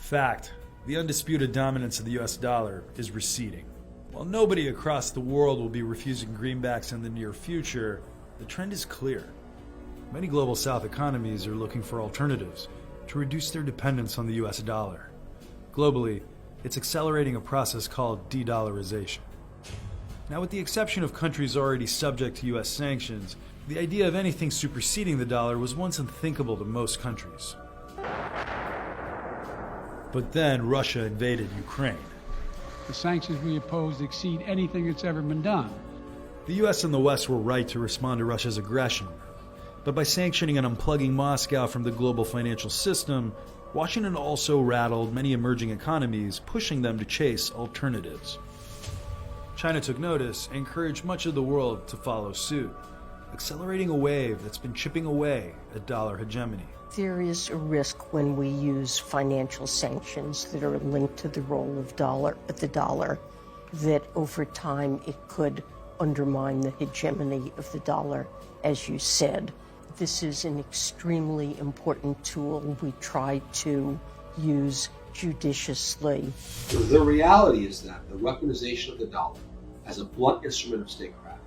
Fact, the undisputed dominance of the US dollar is receding. While nobody across the world will be refusing greenbacks in the near future, the trend is clear. Many global South economies are looking for alternatives to reduce their dependence on the US dollar. Globally, it's accelerating a process called de-dollarization. Now, with the exception of countries already subject to US sanctions, the idea of anything superseding the dollar was once unthinkable to most countries. But then Russia invaded Ukraine. The sanctions we opposed exceed anything that's ever been done. The US and the West were right to respond to Russia's aggression. But by sanctioning and unplugging Moscow from the global financial system, Washington also rattled many emerging economies, pushing them to chase alternatives. China took notice and encouraged much of the world to follow suit, accelerating a wave that's been chipping away at dollar hegemony. There is a risk when we use financial sanctions that are linked to the role of the dollar, that over time it could undermine the hegemony of the dollar, as you said. This is an extremely important tool we try to use judiciously. The reality is that the weaponization of the dollar as a blunt instrument of statecraft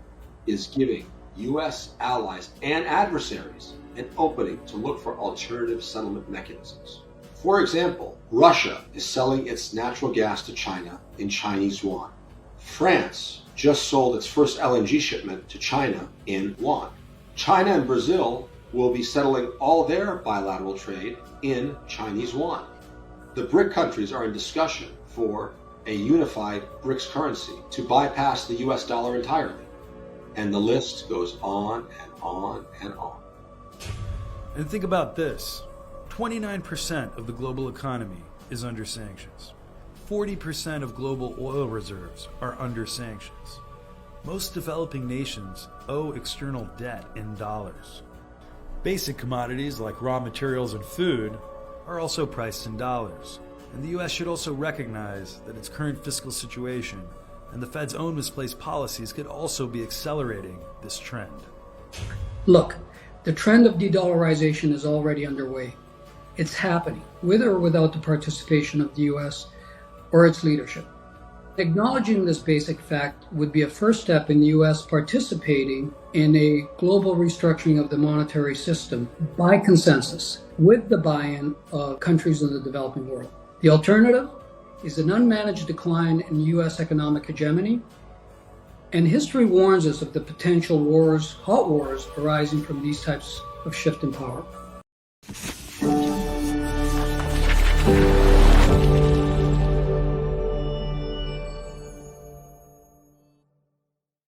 is giving U.S. allies and adversaries an opening to look for alternative settlement mechanisms. For example, Russia is selling its natural gas to China in Chinese yuan. France just sold its first LNG shipment to China in yuan. China and Brazil will be settling all their bilateral trade in Chinese yuan. The BRIC countries are in discussion for a unified BRICS currency to bypass the US dollar entirely. And the list goes on and on and on. And think about this. 29% of the global economy is under sanctions. 40% of global oil reserves are under sanctions. Most developing nations owe external debt in dollars. Basic commodities like raw materials and food are also priced in dollars. And the US should also recognize that its current fiscal situation and the Fed's own misplaced policies could also be accelerating this trend. Look, the trend of de-dollarization is already underway. It's happening, with or without the participation of the US or its leadership. Acknowledging this basic fact would be a first step in the US participating in a global restructuring of the monetary system by consensus, with the buy-in of countries in the developing world. The alternative is an unmanaged decline in US economic hegemony, and history warns us of the potential wars, hot wars, arising from these types of shift in power.